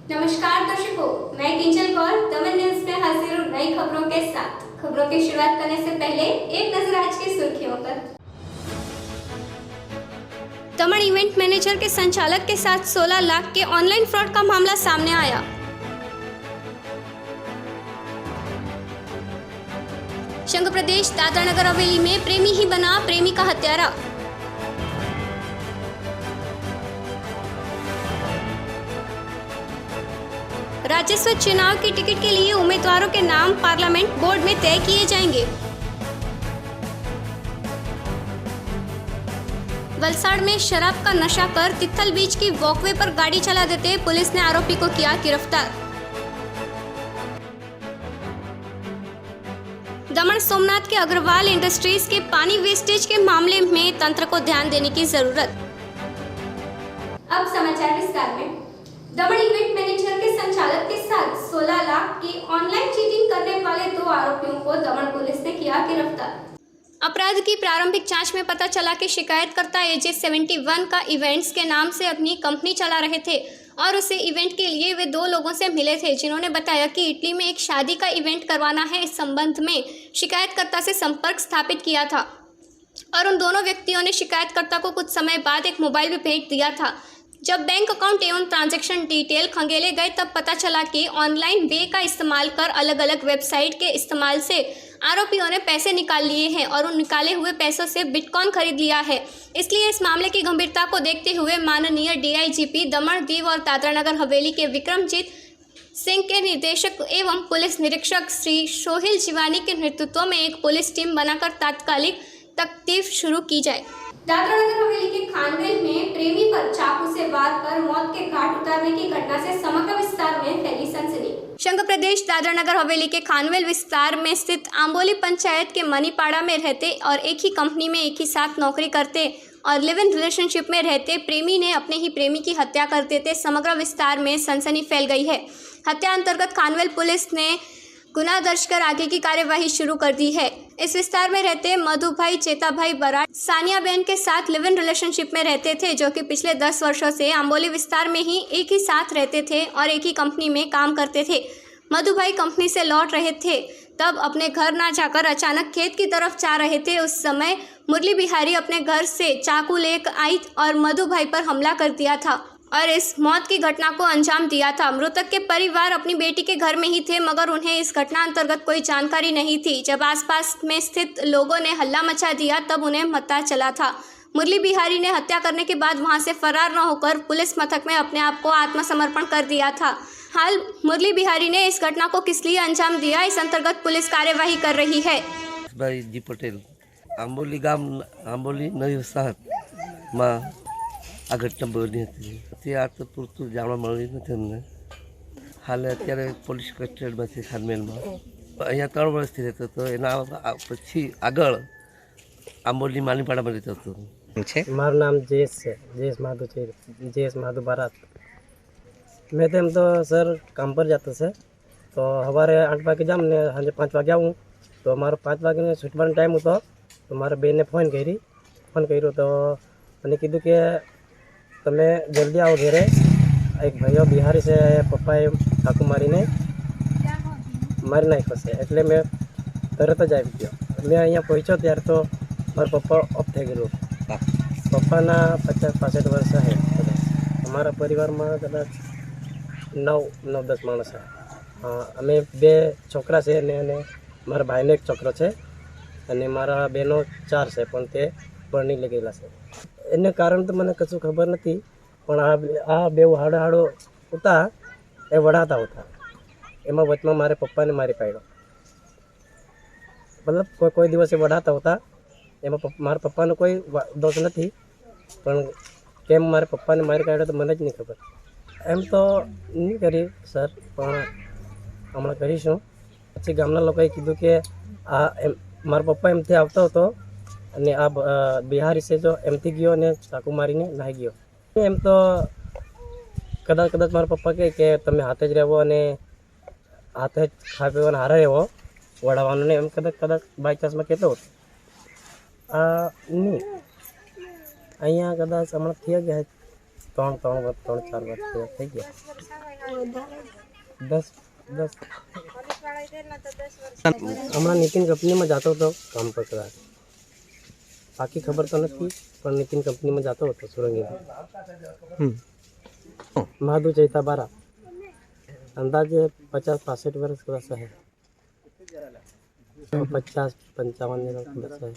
नमस्कार दर्शकों, मैं किंजल कौर दमन न्यूज में हाजिर हूँ नई खबरों के साथ। खबरों की शुरुआत करने से पहले एक नजर आज की सुर्खियों पर। दमन इवेंट मैनेजर के संचालक के साथ 16 लाख के ऑनलाइन फ्रॉड का मामला सामने आया। संघ प्रदेश दादरा नगर हवेली में प्रेमी ही बना प्रेमी का हत्यारा। राज्यसभा चुनाव की टिकट के लिए उम्मीदवारों के नाम पार्लियामेंट बोर्ड में तय किए जाएंगे। वलसाड़ में शराब का नशा कर तिथल बीच की वॉकवे पर गाड़ी चला देते पुलिस ने आरोपी को किया गिरफ्तार। दमन सोमनाथ के अग्रवाल इंडस्ट्रीज के पानी वेस्टेज के मामले में तंत्र को ध्यान देने की जरूरत। अब समाचार विस्तार में। दमन इवेंट मैनेजर के संचालक के साथ 16 लाख की ऑनलाइन चीटिंग करने वाले 2 आरोपियों को दमन पुलिस ने किया गिरफ्तार। अपराध की प्रारंभिक जांच में पता चला कि शिकायतकर्ता AJ 71 का इवेंट्स के नाम से अपनी कंपनी चला रहे थे और उसे इवेंट के लिए वे 2 लोगों से मिले थे, जिन्होंने बताया कि इटली में एक शादी का इवेंट करवाना है। इस संबंध में शिकायतकर्ता से संपर्क स्थापित किया था और उन दोनों व्यक्तियों ने शिकायतकर्ता को कुछ समय बाद एक मोबाइल भी भेज दिया था। जब बैंक अकाउंट एवं ट्रांजैक्शन डिटेल खंगेले गए तब पता चला कि ऑनलाइन वे का इस्तेमाल कर अलग अलग वेबसाइट के इस्तेमाल से आरोपियों ने पैसे निकाल लिए हैं और उन निकाले हुए पैसों से बिटकॉइन खरीद लिया है। इसलिए इस मामले की गंभीरता को देखते हुए माननीय DIGP दमन दीव और दादरा नगर हवेली के विक्रमजीत सिंह के निर्देशक एवं पुलिस निरीक्षक श्री सोहिल जीवानी के नेतृत्व में एक पुलिस टीम बनाकर तात्कालिक तफ्तीश शुरू की जाए। दादरा नगर हवेली के खानवेल में प्रेमी पर चाकू से वार कर मौत के घाट उतारने की घटना से समग्र विस्तार में फैली सनसनी। संघ प्रदेश दादरा नगर हवेली के खानवेल विस्तार में स्थित आंबोली पंचायत के मनीपाड़ा में रहते और एक ही कंपनी में एक ही साथ नौकरी करते और लिव इन रिलेशनशिप में रहते प्रेमी ने अपने ही प्रेमी की हत्या कर देते समग्र विस्तार में सनसनी फैल गई है। हत्या अंतर्गत खानवेल पुलिस ने गुना दर्ज कर आगे की कार्यवाही शुरू कर दी है। इस विस्तार में रहते मधुभाई चेताभाई बराड़ सानिया बहन के साथ लिव इन रिलेशनशिप में रहते थे, जो कि पिछले 10 वर्षों से आंबोली विस्तार में ही एक ही साथ रहते थे और एक ही कंपनी में काम करते थे। मधुभाई कंपनी से लौट रहे थे, तब अपने घर ना जाकर अचानक खेत की तरफ जा रहे थे। उस समय मुरली बिहारी अपने घर से चाकू लेकर आई और मधुभाई पर हमला कर दिया था और इस मौत की घटना को अंजाम दिया था। मृतक के परिवार अपनी बेटी के घर में ही थे, मगर उन्हें इस घटना अंतर्गत कोई जानकारी नहीं थी। जब आसपास में स्थित लोगों ने हल्ला मचा दिया तब उन्हें पता चला था। मुरली बिहारी ने हत्या करने के बाद वहां से फरार न होकर पुलिस मथक में अपने आप को आत्मसमर्पण कर दिया था। हाल मुरली बिहारी ने इस घटना को किस लिए अंजाम दिया, इस अंतर्गत पुलिस कार्यवाही कर रही है। भाई जी पटेल आंबोली गाम आंबोली नई वसाहत में आ घटना बनी थी। आ तो पूरતું જાણવા મળી નથી અમને। હાલે અત્યારે પોલીસ કસ્ટડીમાં છે ખાનમેલમાં। અહીંયા 3 વર્ષથી રહેતો હતો, એના પછી આગળ આંબોલી માલીપાડામાં રહેતો હતો। મારું નામ જયેશ છે, જયેશ માધુ છે, જયેશ માધુ બારાત। मैं तो सर काम पर जाता से, तो सवारे 8 वागे जाम ने साँजे 5 वागे आऊँ। तो अमारो 5 वागे छूटવાનો टाइम होतो, तो मारा बेने फोन कर्यो तो मैंने कीधुं के तमे जल्दी आओ घरे। एक भाईओ बिहारी से पप्पाए चाकू मारीने मारी नाख्यो छे, एटले मैं तरत ज आवी गयो। मैं अहींया पहोंच्यो त्यारे तो मारा पप्पा ऑफ थई गयो। पप्पाना 50-65 वर्ष है। अमारा परिवार में कदाच 9-10 माणस है। अमे 2 छोकरा छे ने मारा भाई ने एक छोकरो छे अने मारा बहनों 4 छे, पण ते परणी लगेला छे। एने कारण तो मैंने कशुं खबर नहीं, पण आ 2 हाड़ो होता ए वड़ाता होता, एम वच में मारे पप्पा ने मारी पाड्यो। मतलब कोई दिवस वड़ाता होता, एम मारा पप्पा ने कोई दोष नहीं, पण केम मारे पप्पा ने मारी काढ्यो तो मने ज नहीं खबर। एम तो नहीं करी सर, पण हमणां करीशुं। पछी गामना लोकोए कीधुं के आ मारा पप्पा एमथी आवतो हतो અને આ બિહારી છે જો એમથી ગયો અને ચાકુ મારીને નાહી ગયો। એમ તો કદાચ મારા પપ્પા કહે કે તમે હાથે જ રહેવો અને હાથે જ ખાવા પીવાના હારે રહેવો, વડાવાનું ને એમ કદાચ બાય ચાન્સમાં કહેતો હતો। નહીં અહીંયા કદાચ હમણાં થઈ ગયા 3-4 વર્ષ થઈ ગયા। 10 हमारा नितिन कंपनी में जाता तो काम पर करा बाकी खबर तो नहीं पर नितिन कंपनी में जाता तो सुरंगी महादू चैता 12 अंदाजे 50-65 वर्ष का सा है 50-55 वर्ष है।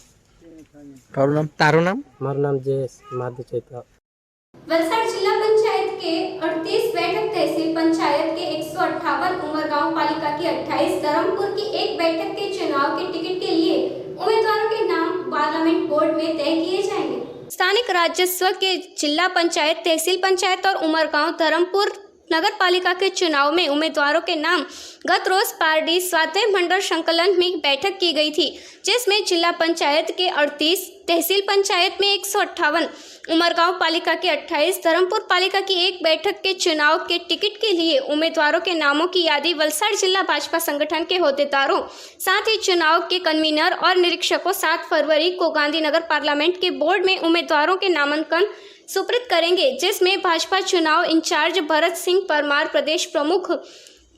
तारो नाम हमारा नाम जयेश महादू चैता। वलसाड जिला पंचायत के 38 बैठक, तहसील पंचायत के 158, उमरगांव पालिका की 28, धर्मपुर की एक बैठक के चुनाव के टिकट के लिए उम्मीदवारों के नाम पार्लियामेंट बोर्ड में तय किए जाएंगे। स्थानिक राजस्व के जिला पंचायत, तहसील पंचायत और उमरगांव धर्मपुर नगर पालिका के चुनाव में उम्मीदवारों के नाम गत रोज पारडी स्वाध्याय मंडल संकलन में बैठक की गई थी, जिसमें जिला पंचायत के 38, तहसील पंचायत में 158, उमरगांव पालिका के 28, धर्मपुर पालिका की एक बैठक के चुनाव के टिकट के लिए उम्मीदवारों के नामों की यादी वलसाड जिला भाजपा संगठन के होद्देदारों, साथ ही चुनाव के कन्वीनर और निरीक्षकों 7 फरवरी को गांधीनगर पार्लियामेंट के बोर्ड में उम्मीदवारों के नामांकन सुप्रीत करेंगे, जिसमें भाजपा चुनाव इंचार्ज भरत सिंह परमार, प्रदेश प्रमुख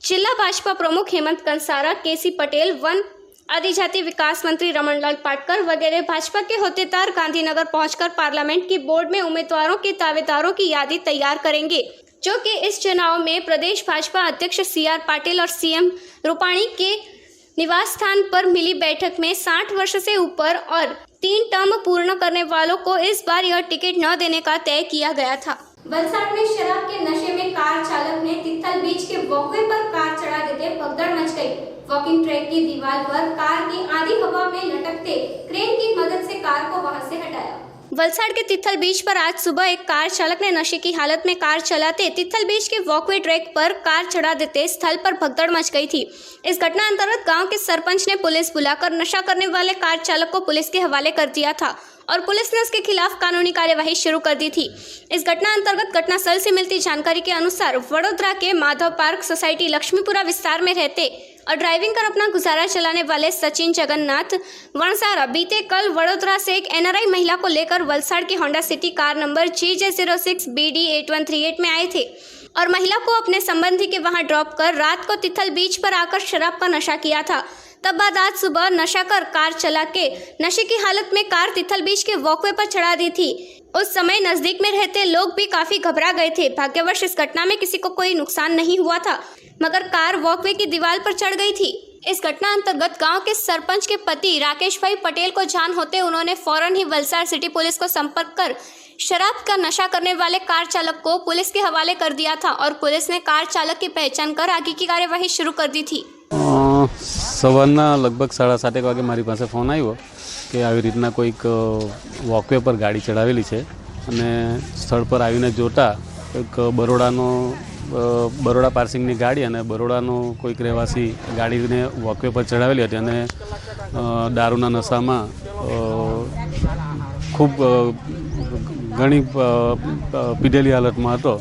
जिला भाजपा प्रमुख हेमंत कंसारा, केसी पटेल, वन आदिजाति विकास मंत्री रमनलाल पाटकर वगैरह भाजपा के होद्देदार गांधीनगर पहुंचकर पार्लियामेंट की बोर्ड में उम्मीदवारों के दावेदारों की यादी तैयार करेंगे, जो कि इस चुनाव में प्रदेश भाजपा अध्यक्ष CR पाटिल और CM रूपाणी के निवास स्थान पर मिली बैठक में 60 वर्ष से ऊपर और 3 टर्म पूर्ण करने वालों को इस बार यह टिकट न देने का तय किया गया था। वलसाड में शराब के नशे में कार चालक ने तिथल बीच के वॉकवे पर कार चढ़ा देते भगदड़ मच गई। वॉकिंग ट्रैक की दीवार पर कार की आधी हवा में लटकते क्रेन की मदद से कार को वहां से हटाया। वलसाड के तिथल बीच पर आज सुबह एक कार चालक ने नशे की हालत में कार चलाते तिथल बीच के वॉकवे ट्रैक पर कार चढ़ा देते स्थल पर भगदड़ मच गई थी। इस घटना अंतर्गत गांव के सरपंच ने पुलिस बुलाकर नशा करने वाले कार चालक को पुलिस के हवाले कर दिया था और पुलिस ने उसके खिलाफ कानूनी कार्यवाही शुरू कर दी थी। इस घटना अंतर्गत घटनास्थल से मिलती जानकारी के अनुसार वडोदरा के माधव पार्क सोसाइटी लक्ष्मीपुरा विस्तार में रहते और ड्राइविंग कर अपना गुजारा चलाने वाले सचिन जगन्नाथ वणसारा बीते कल वडोदरा से एक NRI महिला को लेकर वलसाड की Honda city car number GJ06BD8138 में आए थे और महिला को अपने संबंधी के वहां ड्रॉप कर रात को तिथल बीच पर आकर शराब का नशा किया था। तब बाद आज सुबह नशा कर कार चला के नशे की हालत में कार तिथल बीच के वॉकवे पर चढ़ा दी थी। उस समय नजदीक में रहते लोग भी काफी घबरा गए थे। भाग्यवश इस घटना में किसी को कोई नुकसान नहीं हुआ था, मगर कार वॉकवे की दीवार पर चढ़ गई थी। इस घटना अंतर्गत गांव के सरपंच के पति राकेश भाई पटेल को जान होते उन्होंने फौरन ही वलसाड सिटी पुलिस को संपर्क कर शराब का नशा करने वाले कार चालक को पुलिस के हवाले कर दिया था और पुलिस ने कार चालक की पहचान कर आगे की कार्यवाही शुरू कर दी थी। સવારના લગભગ 7:30 વાગે મારી પાસે ફોન આવ્યો કે આવી રીતના કોઈક વોકવે પર ગાડી ચડાવેલી છે અને સ્થળ પર આવીને જોતા એક બરોડા પાર્સિંગની ગાડી અને બરોડાનો કોઈક રહેવાસી ગાડીને વોકવે પર ચડાવેલી હતી અને દારૂના નશામાં ખૂબ ઘણી પીધેલી હાલતમાં હતો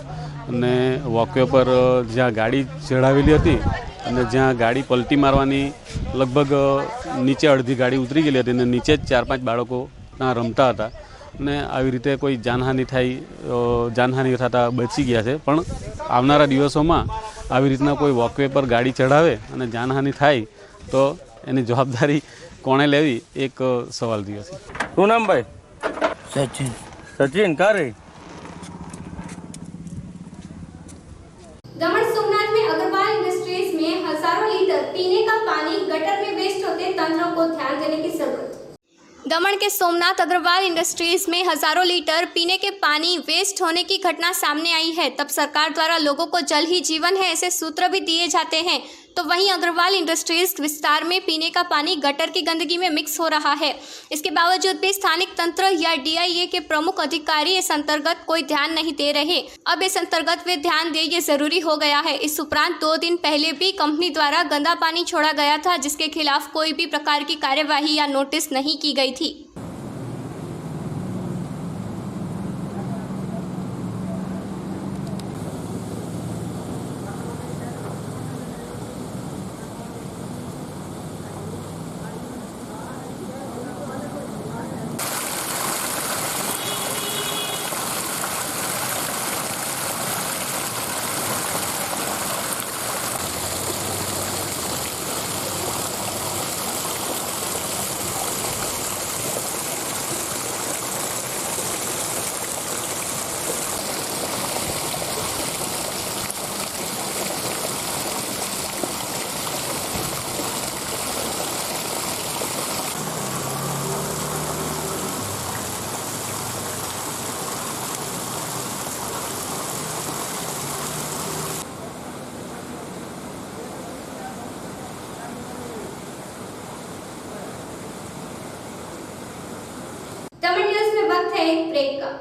અને વોકવે પર જ્યાં ગાડી ચડાવેલી હતી અને જ્યાં ગાડી પલટી મારવાની લગભગ નીચે અડધી ગાડી ઉતરી ગયેલી હતી અને નીચે જ 4-5 બાળકો ત્યાં રમતા હતા અને આવી રીતે કોઈ જાનહાનિ થતાં બચી ગયા છે। પણ આવનારા દિવસોમાં આવી રીતના કોઈ વોકવે પર ગાડી ચડાવે અને જાનહાનિ થાય તો એની જવાબદારી કોણે લેવી એક સવાલ થયો છે। શું નામ ભાઈ? सचिन સચિન કારે दमन सोमनाथ में अग्रवाल इंडस्ट्रीज में हजारों लीटर पीने का पानी गटर में वेस्ट होते तंत्र को ध्यान देने की जरूरत। दमन के सोमनाथ अग्रवाल इंडस्ट्रीज में हजारों लीटर पीने के पानी वेस्ट होने की घटना सामने आई है। तब सरकार द्वारा लोगों को जल ही जीवन है ऐसे सूत्र भी दिए जाते हैं, तो वहीं अग्रवाल इंडस्ट्रीज विस्तार में पीने का पानी गटर की गंदगी में मिक्स हो रहा है। इसके बावजूद भी स्थानिक तंत्र या DIA के प्रमुख अधिकारी इस अंतर्गत कोई ध्यान नहीं दे रहे। अब इस अंतर्गत वे ध्यान दे ये जरूरी हो गया है। इस उपरांत 2 दिन पहले भी कंपनी द्वारा गंदा पानी छोड़ा गया था, जिसके खिलाफ कोई भी प्रकार की कार्यवाही या नोटिस नहीं की गई थी। है एक ब्रेक का।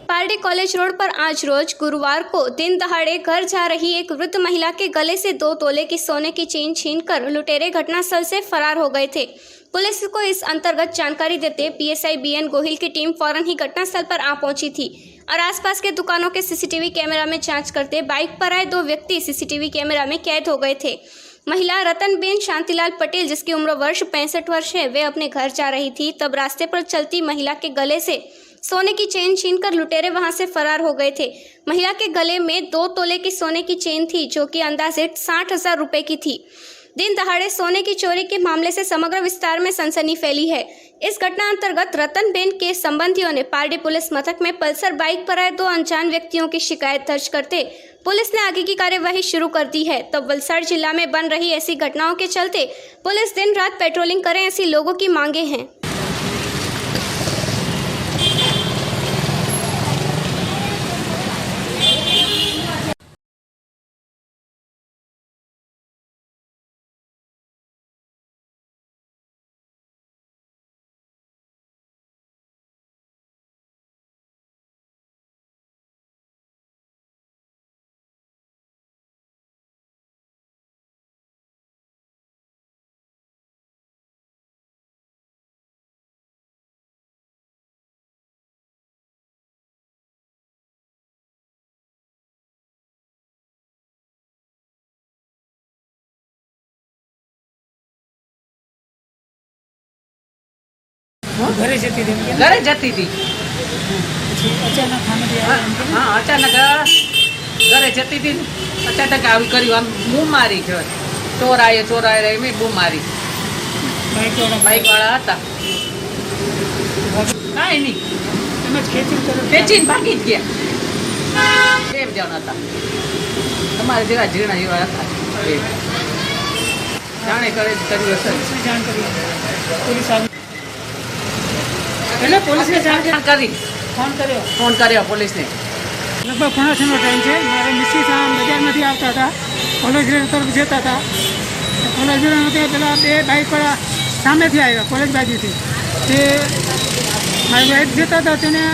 पारडी कॉलेज रोड पर आज रोज गुरुवार को दिन दहाड़े घर जा रही एक वृद्ध महिला के गले से 2 तोले की सोने की चेन छीनकर लुटेरे घटनास्थल से फरार हो गए थे। पुलिस को इस अंतर्गत जानकारी देते पीएसआई बीएन गोहिल की टीम फौरन ही घटनास्थल पर आ पहुंची थी और आसपास के दुकानों के सीसीटीवी कैमरा में जांच करते बाइक पर आए 2 व्यक्ति सीसीटीवी कैमरा में कैद हो गए थे। महिला रतनबेन शांतिलाल पटेल, जिसकी उम्र वर्ष 65 वर्ष है, वे अपने घर जा रही थी, तब रास्ते पर चलती महिला के गले से सोने की चेन छीनकर लुटेरे वहां से फरार हो गए थे। महिला के गले में 2 तोले की सोने की चेन थी, जो कि अंदाजे 60,000 रुपए की थी। दिन दहाड़े सोने की चोरी के मामले से समग्र विस्तार में सनसनी फैली है। इस घटना अंतर्गत रतनबेन के संबंधियों ने पारडी पुलिस मथक में पल्सर बाइक पर आए 2 अनजान व्यक्तियों की शिकायत दर्ज करते पुलिस ने आगे की कार्यवाही शुरू कर दी है। तब वलसाड़ जिला में बन रही ऐसी घटनाओं के चलते पुलिस दिन रात पेट्रोलिंग करे, ऐसी लोगों की मांगे हैं। घरे जती थी हाँ अचानक घरे जती थी अचानक આવી કર્યું આમ બૂમ મારી છે ચોરાએ રહી મેં બૂમ મારી બાઈક વાળા હતા કાંઈ નહીં ખેંચીને ભાગી જ ગયા 2 જણ હતા તમારે જેવા ઝીણા જેવા હતા જાણે કરે કર્યું હશે એટલે પોલીસને જાણ કરી ફોન કર્યો પોલીસને लगभग 5:30 टाइम है। मारे मिसिस बजार में आता था, कॉलेज तरफ जता था। कॉलेज पेला 2 बाइक पर सामे थी आएगा कॉलेज बाजू थी मारी वाइफ जता था तेने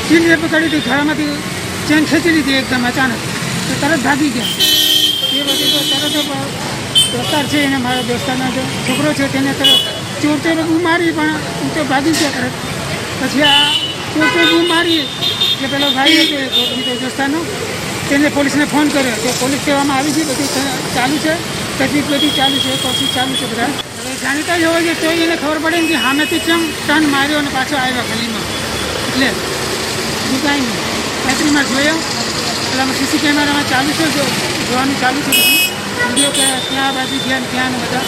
चीन में पकड़ी थी, घर में चेन खेची ली थी एकदम अचानक, तो तरत भागी गया। ये बच्चे तो तरत प्रकार से मारा दोस्ताना जो छोकरो है तेने तरत चोर बूम मारी पण तो भागी गया तरत। पछी आ चोर बूम मारी कि पेलो भाई तो दोस्तानो तेने पुलिस ने फोन कर्यो तो पुलिस कहेवामां आवी गई, बधुं चालू है, तकलीफ बधी चालू है, कोशिश चालू है। बधा हवे जाणीता ज होय तो एने खबर पड़े कि सामेथी चम टन मार्यो अने पाछो आव्यो गलीमां, એટલે બીજું કાંઈ નહીં। ખાતરીમાં જોયો પેલામાં સીસી કેમેરામાં ચાલુ છે, જોવાનું ચાલુ છે, બધું વિડીયો કે ત્યાં બાજુ ગયા ત્યાં બધા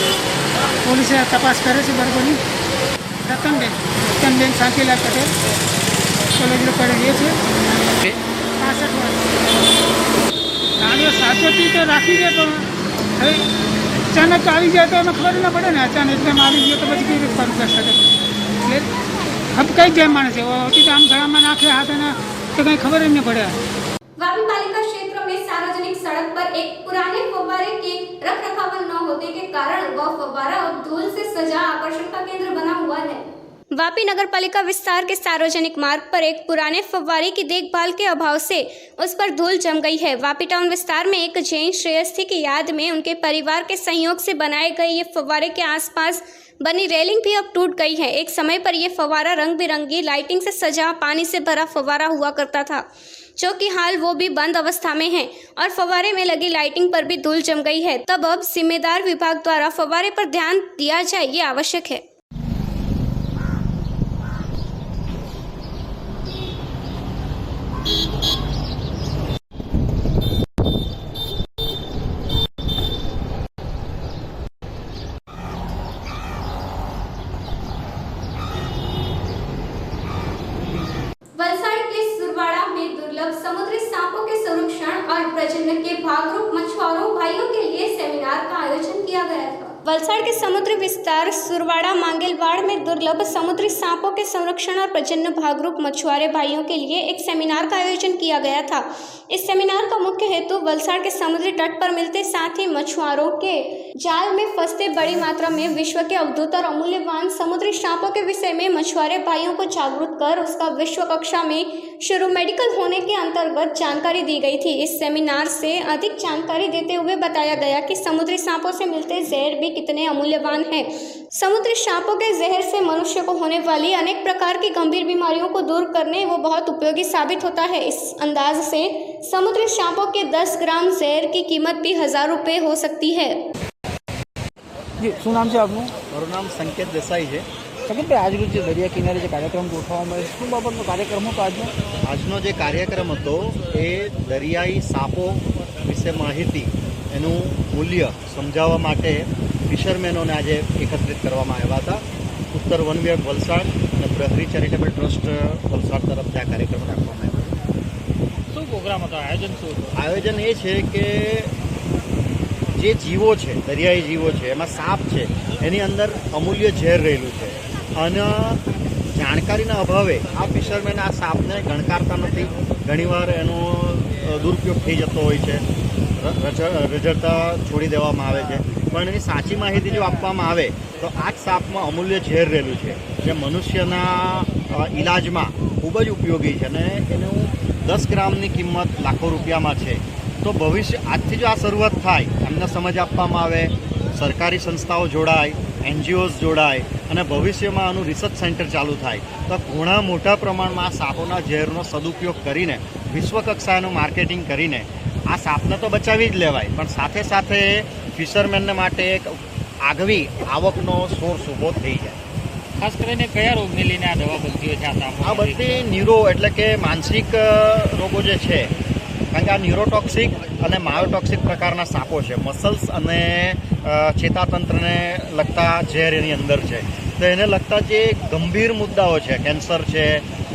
પોલીસે તપાસ કરે છે બરાબરની. રતનબેન શાંતિલાલ પટેલ કોલેજ રોડ રહે છે 65 વર્ષ. ગાડીઓ સાચવતી તો રાખી દે પણ હવે અચાનક આવી જાય તો એમાં ખબર ના પડે ને. અચાનક એકદમ આવી ગયો તો પછી કેવી રીતે કામ કરી શકે? એટલે હબકાઈ જાય માણસ. હોતી તો આમ ગળામાં નાખે હાથ અને તો કંઈ ખબર જ નહીં પડે. वापी पालिका क्षेत्र में सार्वजनिक सड़क पर एक पुराने फव्वारे के रखरखाव न होने के कारण वह फव्वारा अब धूल से सजा आकर्षण का केंद्र बना हुआ है. वापी नगर पालिका विस्तार के सार्वजनिक मार्ग पर एक पुराने फव्वारे की देखभाल के अभाव से उस पर धूल जम गई है. वापी टाउन विस्तार में एक जैन श्रेयस्थी की याद में उनके परिवार के सहयोग से बनाए गए ये फव्वारे के आसपास बनी रेलिंग भी अब टूट गई है. एक समय पर यह फव्वारा रंग बिरंगी लाइटिंग से सजा पानी से भरा फव्वारा हुआ करता था, जो कि हाल वो भी बंद अवस्था में है और फव्वारे में लगी लाइटिंग पर भी धूल जम गई है. तब अब जिम्मेदार विभाग द्वारा फव्वारे पर ध्यान दिया जाए, ये आवश्यक है. वलसाड़ के सुरवाड़ा में दुर्लभ समुद्री सांपों के संरक्षण और प्रजनन के भागरूप मछुआरों भाइयों के लिए सेमिनार का आयोजन किया गया था. वलसाड़ के समुद्री विस्तार सुरवाड़ा मांगेलवाड़ में दुर्लभ समुद्री सांपों के संरक्षण और प्रजनन भागरूप मछुआरे भाइयों के लिए एक सेमिनार का आयोजन किया गया था. इस सेमिनार का मुख्य हेतु वलसाड़ के समुद्री तट पर मिलते साथ ही मछुआरों के जाल में फंसते बड़ी मात्रा में विश्व के अद्भुत और अमूल्यवान समुद्री सांपों के विषय में मछुआरे भाइयों को जागरूक कर उसका विश्व कक्षा में शुरू मेडिकल होने के अंतर्गत जानकारी दी गई थी. इस सेमिनार से अधिक जानकारी देते हुए बताया गया कि समुद्री सांपों से मिलते जहर भी कितने अमूल्यवान हैं. समुद्री सांपों के जहर से मनुष्य को होने वाली अनेक प्रकार की गंभीर बीमारियों को दूर करने वो बहुत उपयोगी साबित होता है. इस अंदाज से समुद्री सांपों के 10 ग्राम जहर की कीमत भी 1000 रुपये हो सकती है. જી શું નામ છે આપનું? મારું નામ સંકેત દેસાઈ છે. સંકેતભાઈ, આજરોજ જે દરિયા કિનારે જે કાર્યક્રમ ગોઠવવામાં આવ્યો શું બાબતનો કાર્યક્રમ હતો આજનો? આજનો જે કાર્યક્રમ હતો એ દરિયાઈ સાપો વિશે માહિતી એનું મૂલ્ય સમજાવવા માટે ફિશરમેનોને આજે એકત્રિત કરવામાં આવ્યા હતા. ઉત્તર વન વિભાગ વલસાડ અને પ્રહરી ચેરિટેબલ ટ્રસ્ટ વલસાડ તરફથી આ કાર્યક્રમ રાખવામાં આવ્યો. શું પ્રોગ્રામ હતો? આયોજન શું હતું? આયોજન એ છે કે જે જીવો છે, દરિયાઈ જીવો છે, એમાં સાપ છે, એની અંદર અમૂલ્ય ઝેર રહેલું છે અને જાણકારીના અભાવે આ ફિશરમેન આ સાપને ગણકારતા નથી. ઘણીવાર એનો દુરુપયોગ થઈ જતો હોય છે, રઝળતા છોડી દેવામાં આવે છે. પણ એની સાચી માહિતી જો આપવામાં આવે તો આ જ સાપમાં અમૂલ્ય ઝેર રહેલું છે જે મનુષ્યના ઈલાજમાં ખૂબ જ ઉપયોગી છે અને એનું 10 ગ્રામની કિંમત લાખો રૂપિયામાં છે. તો ભવિષ્ય આજથી જો આ શરૂઆત થાય, એમને સમજ આપવામાં આવે, સરકારી સંસ્થાઓ જોડાય, NGOs જોડાય અને ભવિષ્યમાં આનું રિસર્ચ સેન્ટર ચાલુ થાય તો ઘણા મોટા પ્રમાણમાં આ સાપોના ઝેરનો સદુપયોગ કરીને વિશ્વકક્ષાનું માર્કેટિંગ કરીને આ સાપને તો બચાવી જ લેવાય, પણ સાથે સાથે ફિશરમેનને માટે એક આગવી આવકનો સોર્સ ઊભો થઈ જાય. ખાસ કરીને કયા રોગને લઈને આ દવા બનતી હોય છે આ સાપ? આ બધી ન્યુરો એટલે કે માનસિક રોગો જે છે, કારણ કે આ ન્યુરોટોક્સિક અને માયોટોક્સિક પ્રકારના સાપો છે. મસલ્સ અને ચેતાતંત્રને લગતા ઝેર એની અંદર છે. તો એને લગતા જે ગંભીર મુદ્દાઓ છે, કેન્સર છે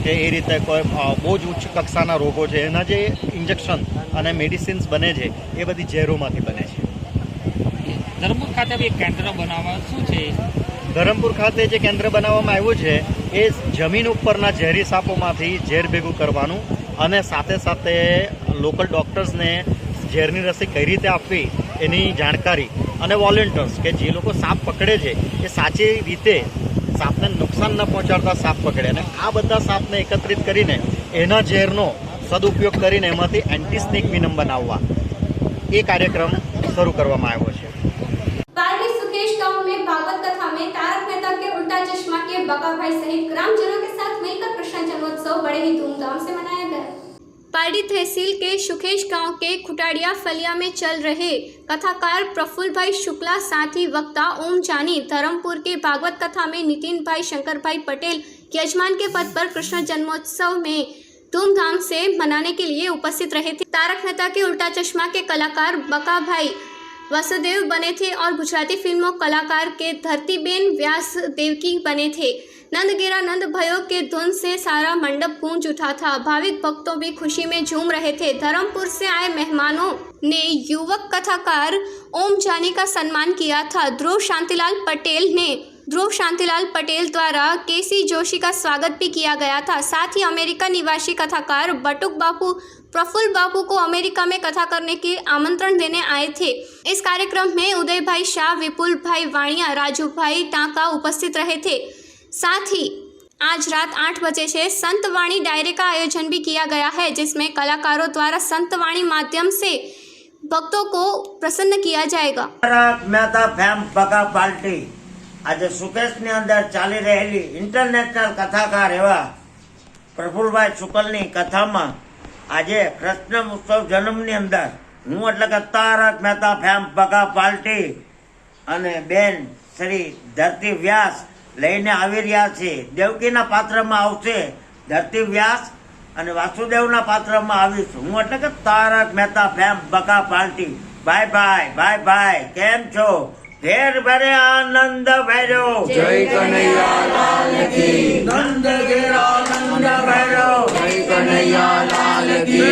કે એ રીતે કોઈ બહુ જ ઉચ્ચ કક્ષાના રોગો છે, એના જે ઇન્જેક્શન અને મેડિસિન્સ બને છે એ બધી ઝેરોમાંથી બને છે. ધરમપુર ખાતે એક કેન્દ્ર બનાવવામાં શું છે? ધરમપુર ખાતે જે કેન્દ્ર બનાવવામાં આવ્યું છે એ જમીન ઉપરના ઝેરી સાપોમાંથી ઝેર ભેગું કરવાનું અને સાથે સાથે લોકલ ડૉક્ટર્સને ઝેરની રસી કઈ રીતે આપવી એની જાણકારી અને વોલેન્ટિયર્સ કે જે લોકો સાપ પકડે છે એ સાચી રીતે સાપને નુકસાન ન પહોંચાડતા સાપ પકડે અને આ બધા સાપને એકત્રિત કરીને એના ઝેરનો સદુપયોગ કરીને એમાંથી એન્ટી સ્નેક વિનમ બનાવવા એ કાર્યક્રમ શરૂ કરવામાં આવ્યો છે. पारडी सुखेश गांव में भागवत कथा में तारक मेहता के उल्टा चश्मा के बका भाई सहित ग्रामजनों के साथ मिलकर कृष्ण जन्मोत्सव बड़े ही धूमधाम से मनाया गया. पारडी तहसील के सुखेश गांव के खुटाड़िया फलिया में चल रहे कथाकार प्रफुल्ल भाई शुक्ला साथ ही वक्ता ओम जानी धर्मपुर के भागवत कथा में नितिन भाई शंकर भाई पटेल यजमान के पद पर कृष्ण जन्मोत्सव में धूमधाम से मनाने के लिए उपस्थित रहे थे. तारक मेहता के उल्टा चश्मा के कलाकार बका भाई वासुदेव बने थे और गुजराती फिल्मों कलाकार के धरतीबेन व्यास देवकी बने थे। नंदगेरा नंद भयो के धुन से सारा मंडप गूंज उठा था। भाविक भक्तों भी खुशी में झूम रहे थे। धर्मपुर से आए मेहमानों ने युवक कथाकार ओम जानी का सम्मान किया था। ध्रुव शांतिलाल पटेल द्वारा केसी जोशी का स्वागत भी किया गया था। साथ ही अमेरिका निवासी कथाकार बटुक बापू प्रफुल्ल बापू को अमेरिका में कथा करने के आमंत्रण देने आए थे। इस कार्यक्रम में उदय भाई शाह, विपुल भाई वाणिया, राजू भाई टांका उपस्थित रहे थे। साथ ही आज रात 8 बजे से संतवाणी डायरे का आयोजन भी किया गया है, जिसमें कलाकारों द्वारा संतवाणी माध्यम से भक्तों को प्रसन्न किया जाएगा। मेहता फेम बगा पार्टी आज सुकेशनी अंदर चाली रहेली इंटरनेशनल कथाकार एवा प्रफुल्लभाई शुक्लनी कथामां આજે કૃષ્ણ ઉત્સવ જન્મની અંદર હું એટલે કે તારક મહેતા ફેમ બગા પાર્ટી અને બેન શ્રી ધરતી વ્યાસ લઈને આવી રહ્યા છે। દેવકીના પાત્રમાં આવશે ધરતી વ્યાસ અને વાસુદેવના પાત્રમાં આવીશું હું એટલે કે Tarak Mehta fame Bagha party. Bye bye bye bye, કેમ છો? ઘેર ભરે આનંદ ભર્યો, જય કનૈયાલાલ કી, નંદ ઘેરા નંદ ભર્યો, જય કનૈયાલાલ કી,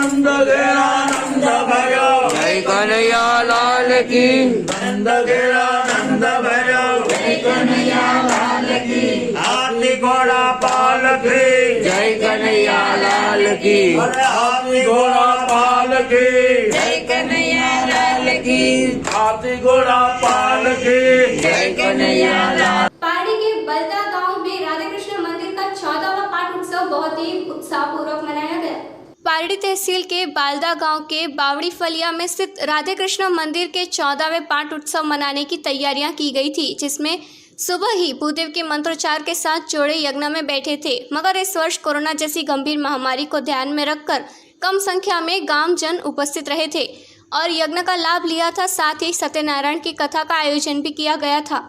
નંદ ઘેરા નંદ ભર્યો, જય કનૈયાલાલ કી, નંદ ઘેરા નંદ ભર્યો, જય કનૈયાલાલ કી, હાથી ઘોડા પાલકી, જય કનૈયાલાલ કી, હાથી ઘોડા પાલકી, જય કનૈયાલાલ की, हाथी घोड़ा पालकी, जय कन्हैयालाल। पारडी के बलदा गांव में राधा कृष्ण मंदिर का 14वां पाठ उत्सव बहुत ही उत्साहपूर्वक मनाया गया। पारडी तहसील के बालदा गांव के बावड़ी फलिया में स्थित राधे कृष्ण मंदिर के 14वें पाठ उत्सव मनाने की तैयारियां की गई थी, जिसमें सुबह ही भूदेव के मंत्रोच्चार के साथ जोड़े यज्ञ में बैठे थे। मगर इस वर्ष कोरोना जैसी गंभीर महामारी को ध्यान में रखकर कम संख्या में गांव जन उपस्थित रहे थे और यज्ञ का लाभ लिया था। साथ ही सत्यनारायण की कथा का आयोजन भी किया गया था।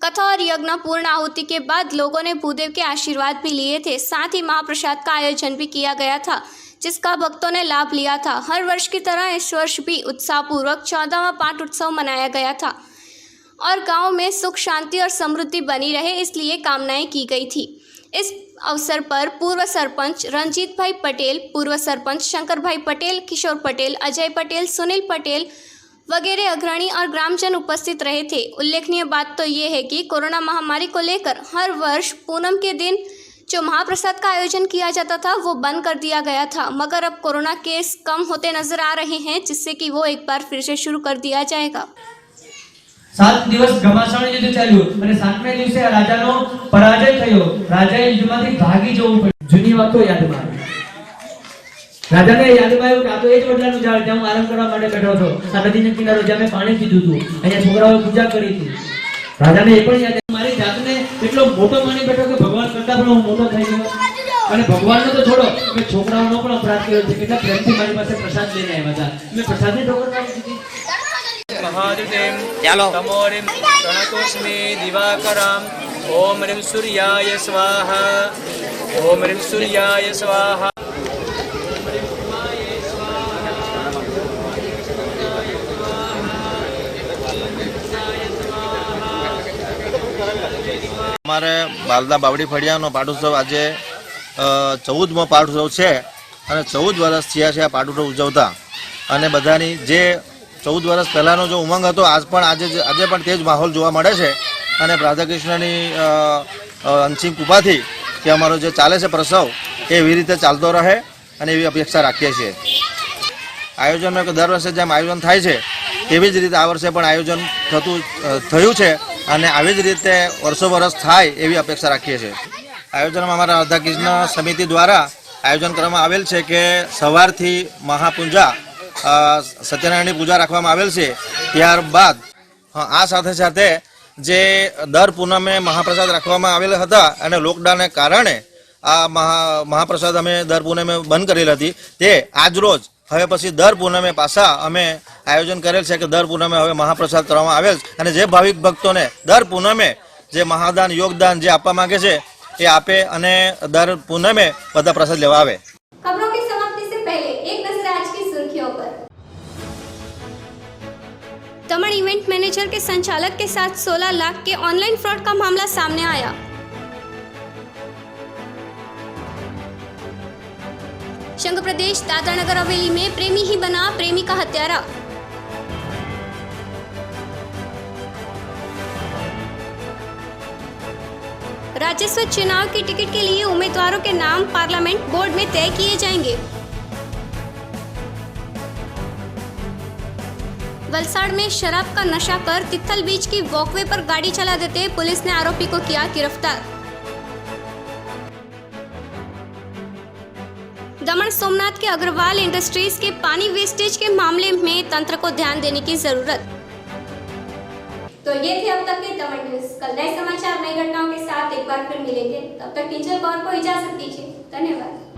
कथा और यज्ञ पूर्ण आहुति के बाद लोगों ने भूदेव के आशीर्वाद भी लिए थे। साथ ही महाप्रसाद का आयोजन भी किया गया था, जिसका भक्तों ने लाभ लिया था। हर वर्ष की तरह इस वर्ष भी उत्साहपूर्वक 14वां पाठ उत्सव मनाया गया था और गांव में सुख शांति और समृद्धि बनी रहे, इसलिए कामनाएं की गई थी। इस अवसर पर पूर्व सरपंच रंजीत भाई पटेल, पूर्व सरपंच शंकर भाई पटेल, किशोर पटेल, अजय पटेल, सुनील पटेल वगैरह अग्रणी और ग्रामजन उपस्थित रहे थे। उल्लेखनीय बात तो ये है कि कोरोना महामारी को लेकर हर वर्ष पूनम के दिन जो महाप्रसाद का आयोजन किया जाता था वो बंद कर दिया गया था, मगर अब कोरोना केस कम होते नजर आ रहे हैं, जिससे कि वो एक बार फिर से शुरू कर दिया जाएगा। 7 દિવસ ઘમાસાણ યુદ્ધ ચાલ્યું અને 7મે દિવસે રાજાનો પરાજય થયો। રાજાએ યુદ્ધમાંથી ભાગી જવું પડ્યું। જૂની વાતો યાદમાં આવી। રાજાને યાદમાં આવ્યું કે આ તો એ જ વડલાનું ઝાડ જ્યાં હું આરામ કરવા માટે બેઠો હતો, આ નદીના કિનારે જ્યાં મેં પાણી પીધું હતું, અહીંયા છોકરાઓએ પૂજા કરી હતી। રાજાને એ પણ યાદ આવ્યું મારી જાતને એટલો મોટો માની બેઠો કે ભગવાન કરતા પણ હું મોટો થઈ ગયો અને ભગવાનનો તો છોડો મેં છોકરાઓનો પણ અપરાધ કર્યો છે। કેટલા પ્રેમથી મારી પાસે પ્રસાદ લઈને આવ્યા હતા, મેં પ્રસાદની ઠોકર મારી દીધી। महादितिं तमोरिं प्रणतोस्मि दिवाकरं ओम ह्रीं सूर्याय स्वाहा ओम ह्रीं सूर्याय स्वाहा। અમારે બાલદા બાવડી ફળિયાનો પાટોત્સવ આજે 14મો પાટોત્સવ છે અને 14 વર્ષ થયા છે આ પાટોત્સવ ઉજવતા અને બધાની જે 14 વર્ષ પહેલાંનો જો ઉમંગ હતો આજે પણ તે જ માહોલ જોવા મળે છે અને રાધાકૃષ્ણની અંશિમ કૃપાથી કે અમારો જે ચાલે છે પ્રસવ એ એવી રીતે ચાલતો રહે અને એવી અપેક્ષા રાખીએ છીએ। આયોજનમાં દર વર્ષે જેમ આયોજન થાય છે તેવી જ રીતે આ વર્ષે પણ આયોજન થયું છે અને આવી જ રીતે વર્ષો વર્ષ થાય એવી અપેક્ષા રાખીએ છીએ। આયોજનમાં અમારા રાધાકૃષ્ણ સમિતિ દ્વારા આયોજન કરવામાં આવેલ છે કે સવારથી મહાપૂજા સત્યનારાયણની પૂજા રાખવામાં આવેલ છે। ત્યારબાદ આ સાથે સાથે જે દર પૂનમે મહાપ્રસાદ રાખવામાં આવેલા હતા અને લોકડાઉનને કારણે આ મહાપ્રસાદ અમે દર પૂનમે બંધ કરેલી હતી, તે આજરોજ હવે પછી દર પૂનમે પાછા અમે આયોજન કરેલ છે કે દર પૂનમે હવે મહાપ્રસાદ કરવામાં આવેલ અને જે ભાવિક ભક્તોને દર પૂનમે જે મહાદાન યોગદાન જે આપવા માંગે છે એ આપે અને દર પૂનમે બધા પ્રસાદ લેવા આવે। खबरों की समाप्ति से पहले एक नजर आज की सुर्खियों पर। दमन इवेंट मैनेजर के संचालक के साथ 16 लाख के ऑनलाइन फ्रॉड का मामला सामने आया। संघ प्रदेश दादरा नगर हवेली में प्रेमी ही बना प्रेमी का हत्यारा। राज्यसभा चुनाव की टिकट के लिए उम्मीदवारों के नाम पार्लियामेंट बोर्ड में तय किए जाएंगे। वलसाड़ में शराब का नशा कर तिथल बीच की वॉकवे पर गाड़ी चला देते पुलिस ने आरोपी को किया गिरफ्तार। दमन सोमनाथ के अग्रवाल इंडस्ट्रीज के पानी वेस्टेज के मामले में तंत्र को ध्यान देने की जरूरत। तो ये थे अब तक के दमन न्यूज। कल नए समाचार नई घटनाओं के साथ एक बार फिर मिलेंगे। तब तक टीचर गौर को इजाजत दीजिए। धन्यवाद।